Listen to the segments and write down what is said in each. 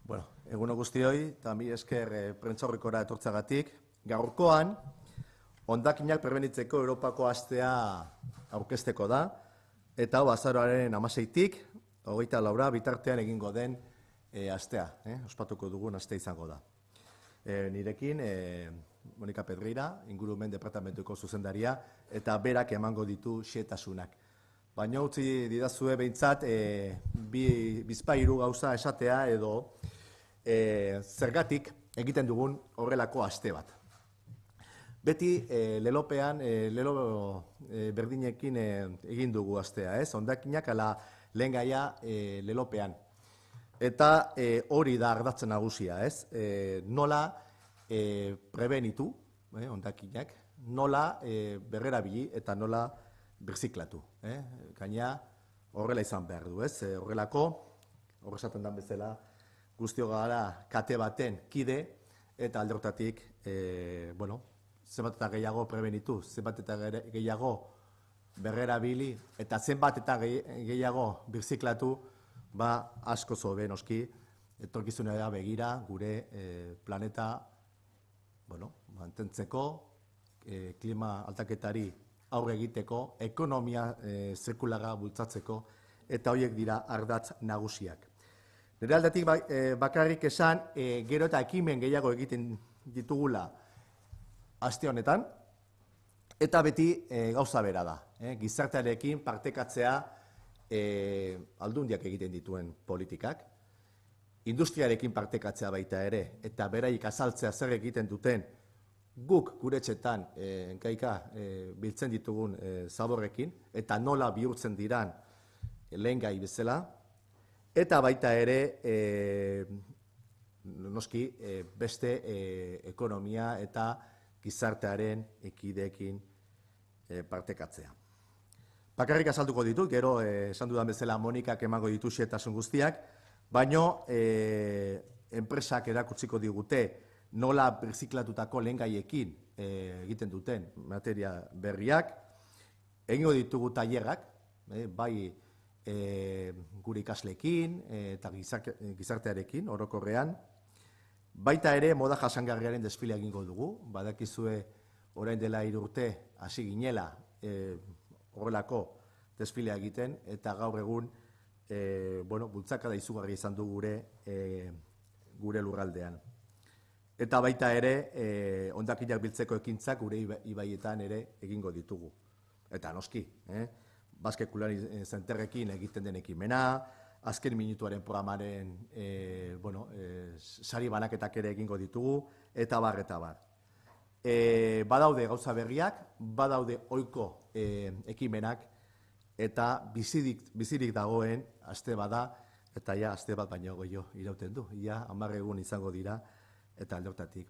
Bueno, eguno guztioi, eta mi esker prentsaurrikora etortzagatik. Gaurkoan, hondakinak prebenitzeko Europako astea aurkezteko da, eta hau azaroaren 16tik, 24 bitartean egingo den astea, ospatuko dugun astea izango da. Nirekin, Monika Pedreira, ingurumen departamentuko zuzendaria, eta berak emango ditu xehetasunak. Baina utzi didazue behintzat, bizpahiru gauza esatea edo zergatik egiten dugun horrelako aste bat. Beti lelopean, lelo berdinekin egin dugu astea, ez? Hondakinak ala lehen gaia lelopean. Eta hori da ardatzen nagusia, ez? Nola prebenitu, hondakinak, nola berrerabili eta nola birziklatu. Gaina horrela izan behar du, ez? Horrelako, horrezaten den bezala, guztio gara kate baten kide, eta alde horretatik, zenbat eta gehiago prebenitu, zenbat eta gehiago berrerabili, eta zenbat eta gehiago birziklatu, asko zobe noski, etorkizunera begira gure planeta mantentzeko, klima aldaketari aurre egiteko, ekonomia zirkularra bultzatzeko, eta horiek dira ardatz nagusiak. Nire aldetik bakarrik esan, gero eta ekimen gehiago egiten ditugula aste honetan, eta beti gauza bera da. Gizartearekin partekatzea aldundiak egiten dituen politikak, industriarekin partekatzea baita ere, eta beraik azaltzea zer egiten duten guk gure etxetan biltzen ditugun zaborrekin, eta nola bihurtzen diran lehen gai bezala, eta baita ere noski beste ekonomia eta gizartearen ekideekin partekatzea. Bakarrik azalduko ditut, gero esan dudan bezala Monikak emango ditu xehetasun guztiak, baino enpresak erakutsiko digute nola birziklatutako lehengaiekin egiten duten materia berriak, egingo ditugu tailerrak, bai gure ikasleekin eta gizartearekin orokorrean, baita ere moda jasangarriaren desfilea egingo dugu, badakizue orain dela 3 urte hasi ginela horrelako desfilea egiten, eta gaur egun bultzakada izugarri izan du gure lurraldean. Eta baita ere, hondakinak biltzeko ekintzak gure ibaietan ere egingo ditugu. Eta noski, Basque Kulari Zenterrekin egiten den ekimena, azken minutuaren programaren sari banaketak ere egingo ditugu, eta bar, eta bar. Badaude gauza berriak, badaude ohiko ekimenak, eta bizirik dagoen aste bada, eta ja aste bat baino gehiago irauten du. Ia 10 egun izango dira, eta alde horretatik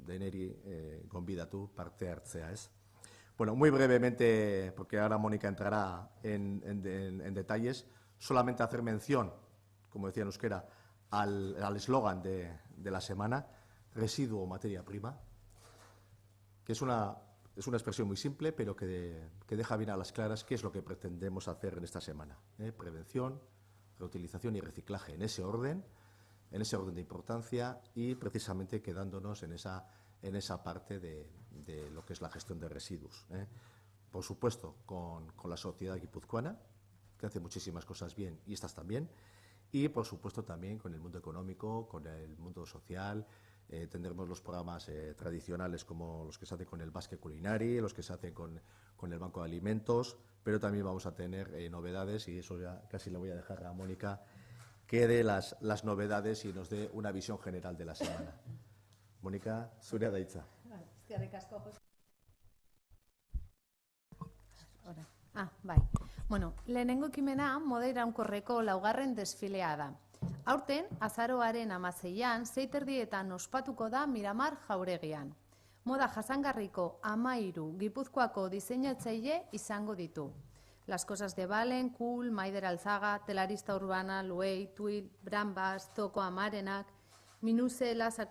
deneri gonbidatu parte hartzea, ez? Bueno, muy brevemente, porque ahora Mónica entrará en detalles, solamente hacer mención, como decía en euskera, al eslogan de la semana, residuo o materia prima, que es una expresión muy simple, pero que deja bien a las claras qué es lo que pretendemos hacer en esta semana. Prevención, reutilización y reciclaje, en ese orden de importancia, y precisamente quedándonos en esa parte de lo que es la gestión de residuos. Por supuesto, con la sociedad guipuzcoana, que hace muchísimas cosas bien, y estas también, y por supuesto también con el mundo económico, con el mundo social. Tendremos los programas tradicionales como los que se hacen con el Basque Culinari, los que se hacen con el Banco de Alimentos, pero también vamos a tener novedades, y eso ya casi le voy a dejar a Mónica que dé las novedades y nos dé una visión general de la semana. Mónica, zurea da hitza. Eskerrik asko, Jose. Bai. Lehenengo ekimena moda iraunkorreko 4. desfilea da. Aurten, azaroaren 16an, 6:30 ospatuko da Miramar jauregian. Moda jasangarriko 13 Gipuzkoako diseinatzaile izango ditu. Las Cosas de Valen, Cool, Maider Alzaga, Telarista Urbana, Luei, Twill, Brambas, Toko Amarenak, Minuse, Lasa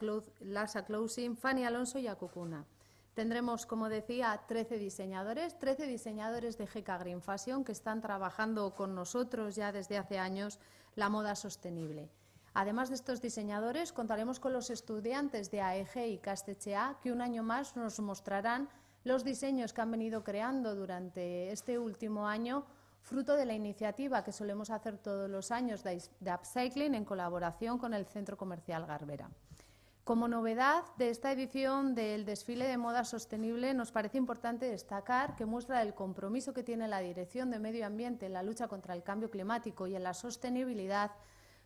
Clothing, Fanny Alonso y Akukuna. Tendremos, como decía, 13 diseñadores de GK Green Fashion que están trabajando con nosotros ya desde hace años la moda sostenible. Además de estos diseñadores, contaremos con los estudiantes de AEG y Ikastetxea que un año más nos mostrarán los diseños que han venido creando durante este último año, fruto de la iniciativa que solemos hacer todos los años de upcycling en colaboración con el Centro Comercial Garbera. Como novedad de esta edición del desfile de moda sostenible, nos parece importante destacar que muestra el compromiso que tiene la Dirección de Medio Ambiente en la lucha contra el cambio climático y en la sostenibilidad.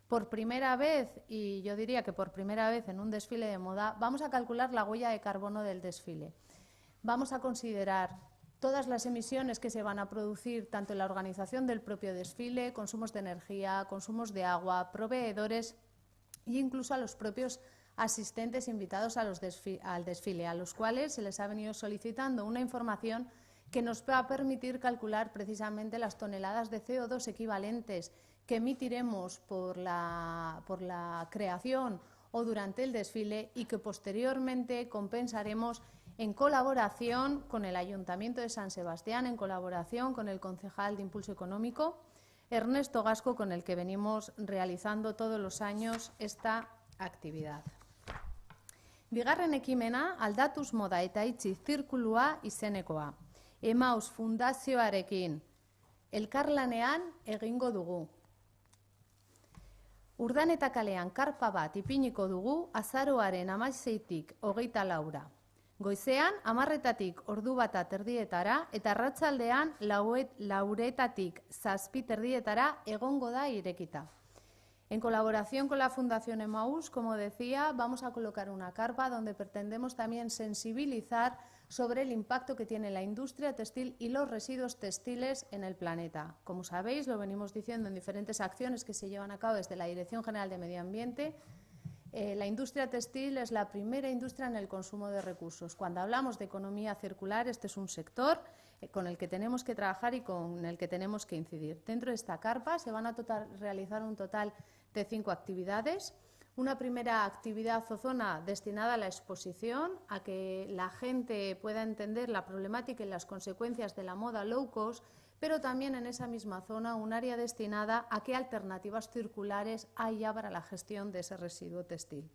Por primera vez, y yo diría que por primera vez en un desfile de moda, vamos a calcular la huella de carbono del desfile. Vamos a considerar todas las emisiones que se van a producir, tanto en la organización del propio desfile, consumos de energía, consumos de agua, proveedores e incluso a los propios asistentes invitados al desfile, a los cuales se les ha venido solicitando una información que nos va a permitir calcular precisamente las toneladas de CO2 equivalentes que emitiremos por la creación o durante el desfile y que posteriormente compensaremos en colaboración con el Ayuntamiento de San Sebastián, en colaboración con el concejal de Impulso Económico, Ernesto Gasco, con el que venimos realizando todos los años esta actividad. Bigarren ekimena aldatuz moda eta itzi zirkulua izenekoa. Emaus Fundazioarekin elkarlanean egingo dugu. Urdaneta kalean karpa bat ipiniko dugu azaroaren 16tik 24ra. Goizean 10:00 ordu bata terdietara eta arratsaldean 4:00 7 terdietara egongo da irekita. En colaboración con la Fundación Emaús, como decía, vamos a colocar una carpa donde pretendemos también sensibilizar sobre el impacto que tiene la industria textil y los residuos textiles en el planeta. Como sabéis, lo venimos diciendo en diferentes acciones que se llevan a cabo desde la Dirección General de Medio Ambiente. La industria textil es la primera industria en el consumo de recursos. Cuando hablamos de economía circular, este es un sector con el que tenemos que trabajar y con el que tenemos que incidir. Dentro de esta carpa se van a realizar un total de 5 actividades. Una primera actividad o zona destinada a la exposición, a que la gente pueda entender la problemática y las consecuencias de la moda low cost, pero también en esa misma zona un área destinada a qué alternativas circulares hay ya para la gestión de ese residuo textil.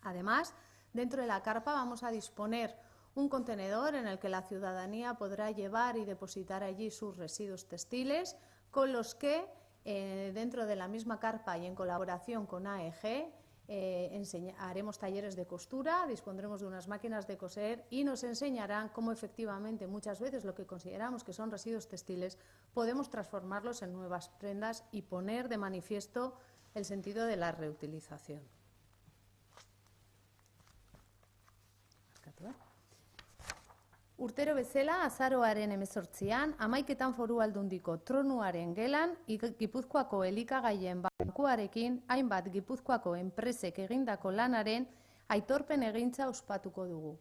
Además, dentro de la carpa vamos a disponer un contenedor en el que la ciudadanía podrá llevar y depositar allí sus residuos textiles, con los que dentro de la misma carpa y en colaboración con AEG haremos talleres de costura, dispondremos de unas máquinas de coser y nos enseñarán cómo efectivamente muchas veces lo que consideramos que son residuos textiles podemos transformarlos en nuevas prendas y poner de manifiesto el sentido de la reutilización. Urtero bezala, azaroaren 18an, 11etan Foru Aldundiko tronuaren gelan, Gipuzkoako elikagaien bankuarekin, hainbat Gipuzkoako enpresek egindako lanaren aitorpen egintza ospatuko dugu.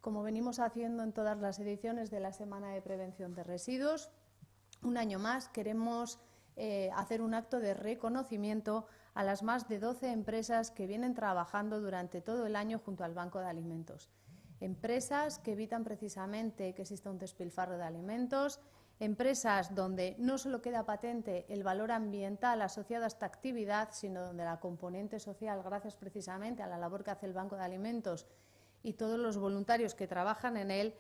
Como venimos haciendo en todas las ediciones de la Semana de Prevención de Residuos, un año más queremos hacer un acto de reconocimiento a las más de 12 empresas que vienen trabajando durante todo el año junto al Banco de Alimentos. Empresas que evitan precisamente que exista un despilfarro de alimentos, empresas donde no solo queda patente el valor ambiental asociado a esta actividad, sino donde la componente social, gracias precisamente a la labor que hace el Banco de Alimentos y todos los voluntarios que trabajan en él,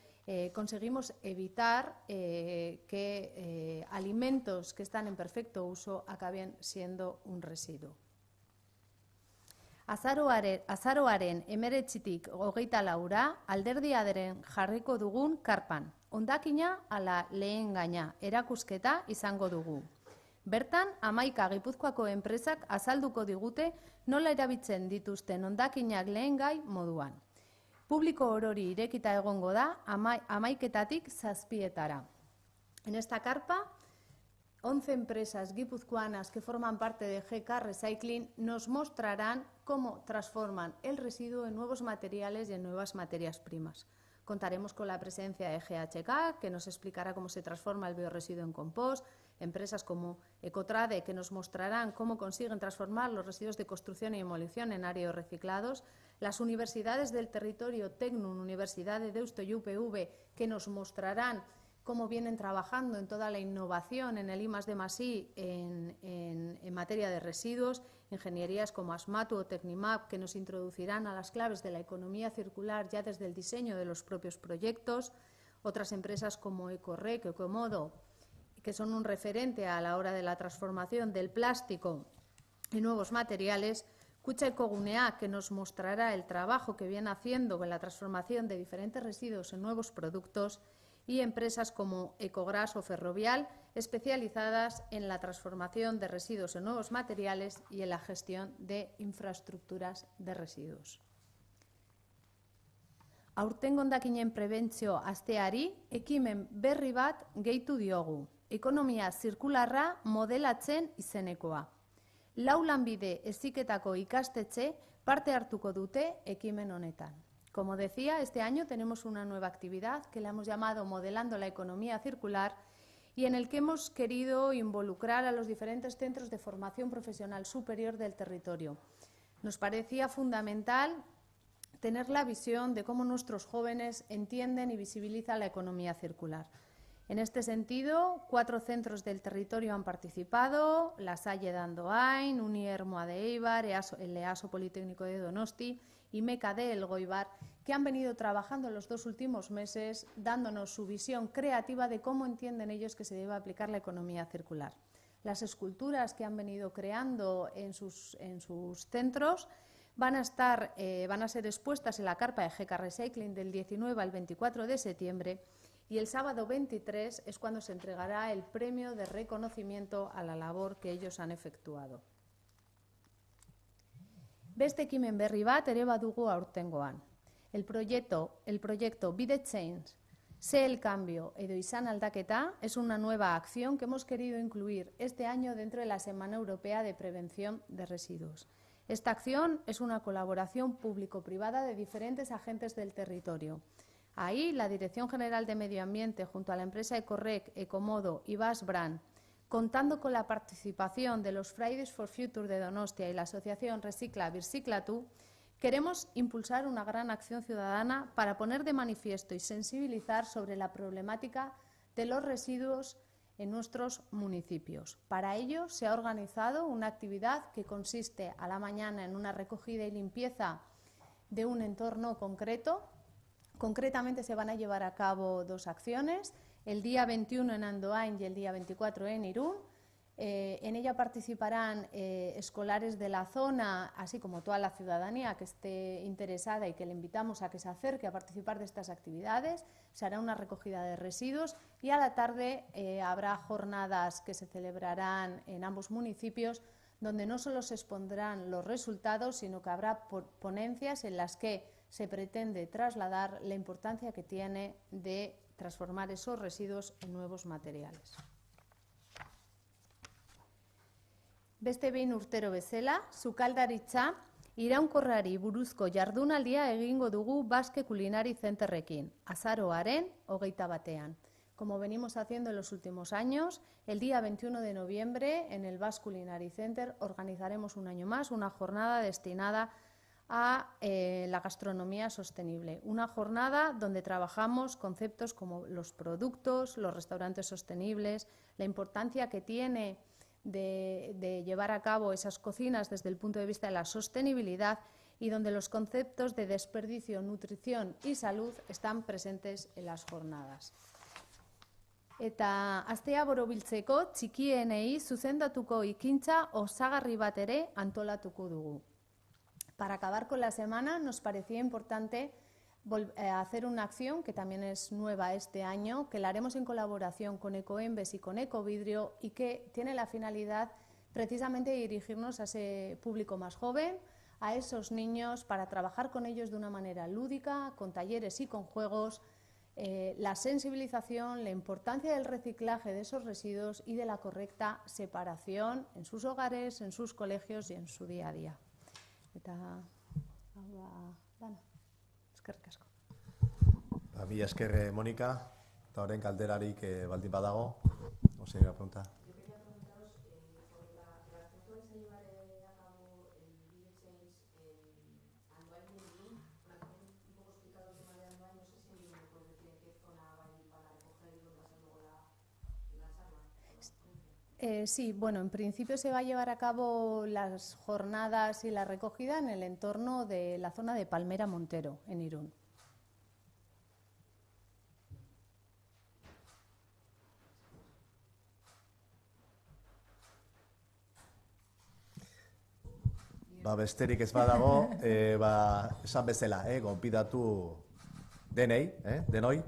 conseguimos evitar que alimentos que están en perfecto uso acaben siendo un residuo. Azaroaren 19tik 24ra alderdiaren jarriko dugun karpan. Hondakina ala lehengaina erakusketa izango dugu. Bertan, 11 Gipuzkoako enpresak azalduko digute nola erabiltzen dituzten hondakinak lehengai moduan. Publiko orori irekita egongo da 11etatik 7etara. En esta carpa, 11 empresas guipuzcoanas que forman parte de GK Recycling nos mostrarán cómo transforman el residuo en nuevos materiales y en nuevas materias primas. Contaremos con la presencia de GHK, que nos explicará cómo se transforma el biorresiduo en compost, empresas como Ecotrade, que nos mostrarán cómo consiguen transformar los residuos de construcción y demolición en áreos reciclados, las universidades del territorio, Tecnun, Universidad de Deusto y UPV, que nos mostrarán cómo vienen trabajando en toda la innovación en el I+D+I en materia de residuos, ingenierías como Asmatu o Tecnimap, que nos introducirán a las claves de la economía circular ya desde el diseño de los propios proyectos, otras empresas como Ecorrec o Ecomodo, que son un referente a la hora de la transformación del plástico en nuevos materiales, Kutxa Ekogunea, que nos mostrará el trabajo que viene haciendo con la transformación de diferentes residuos en nuevos productos, y empresas como Ecogras o Ferrovial, especializadas en la transformación de residuos en nuevos materiales y en la gestión de infraestructuras de residuos. Aurtengo hondakinen prebentzio asteari ekimen berri bat gehitu diogu. Ekonomia zirkularra modelatzen izenekoa. Lau lanbide heziketako ikastetxe parte hartuko dute ekimen honetan. Como decía, este año tenemos una nueva actividad que la hemos llamado Modelando la Economía Circular y en el que hemos querido involucrar a los diferentes centros de formación profesional superior del territorio. Nos parecía fundamental tener la visión de cómo nuestros jóvenes entienden y visibilizan la economía circular. En este sentido, 4 centros del territorio han participado: La Salle de Andoain, Uniermoa de Eibar, el EASO Politécnico de Donosti y MECA de Elgoibar, que han venido trabajando los 2 últimos meses dándonos su visión creativa de cómo entienden ellos que se debe aplicar la economía circular. Las esculturas que han venido creando en sus centros van a ser expuestas en la carpa de GK Recycling del 19 al 24 de septiembre y el sábado 23 es cuando se entregará el premio de reconocimiento a la labor que ellos han efectuado. Beste ekimen berri bat ere badugu aurtengoan. El proyecto Be the Change, Sé el cambio edo izan aldaketa es una nueva acción que hemos querido incluir este año dentro de la Semana Europea de Prevención de Residuos. Esta acción es una colaboración público-privada de diferentes agentes del territorio. Ahí, la Dirección General de Medio Ambiente, junto a la empresa Ecorrec, Ecomodo y Basbrand, contando con la participación de los Fridays for Future de Donostia y la asociación Recicla Birciclatu, queremos impulsar una gran acción ciudadana para poner de manifiesto y sensibilizar sobre la problemática de los residuos en nuestros municipios. Para ello se ha organizado una actividad que consiste a la mañana en una recogida y limpieza de un entorno concreto. Concretamente se van a llevar a cabo 2 acciones, el día 21 en Andoain y el día 24 en Irún. En ella participarán escolares de la zona, así como toda la ciudadanía que esté interesada y que le invitamos a que se acerque a participar de estas actividades. Se hará una recogida de residuos y a la tarde habrá jornadas que se celebrarán en ambos municipios, donde no solo se expondrán los resultados, sino que habrá ponencias en las que se pretende trasladar la importancia que tiene de transformar esos residuos en nuevos materiales. Beste behin urtero bezala, sukaldaritza iraunkorrari buruzko jardunaldia egingo dugu Basque Culinary Centerrekin, azaroaren 21. Como venimos haciendo en los últimos años, el día 21 de noviembre en el Basque Culinary Center organizaremos un año más una jornada destinada a la gastronomía sostenible. Una jornada donde trabajamos conceptos como los productos, los restaurantes sostenibles, la importancia que tiene de llevar a cabo esas cocinas desde el punto de vista de la sostenibilidad y donde los conceptos de desperdicio, nutrición y salud están presentes en las jornadas. Eta astea borobiltzeko txikienei zuzendatuko ekintza osagarri bat ere antolatuko dugu. Para acabar con la semana nos parecía importante hacer una acción que también es nueva este año, que la haremos en colaboración con Ecoembes y con Ecovidrio y que tiene la finalidad precisamente de dirigirnos a ese público más joven, a esos niños, para trabajar con ellos de una manera lúdica, con talleres y con juegos, la sensibilización, la importancia del reciclaje de esos residuos y de la correcta separación en sus hogares, en sus colegios y en su día a día. Eta, eskerrik asko. Mila esker, Mónica, eta horren kalderarik baldin badago. No sé, una pregunta. Yo quería preguntaros por la acción que vais a llevar a cabo el Be the Change en Andoain y en Sí, bueno, en principio se va a llevar a cabo las jornadas y la recogida en el entorno de la zona de Palmera Montero, en Irún. Besterik ez badago, esan bezala, gonbidatu denoi,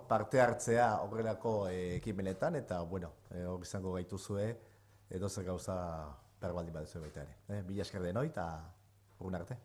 parte hartzea horrelako ekimenetan, eta, hor izango gaituzue, edozer gauza berbaldin baduzue baita ere. Mila esker denoi, eta urrun arte.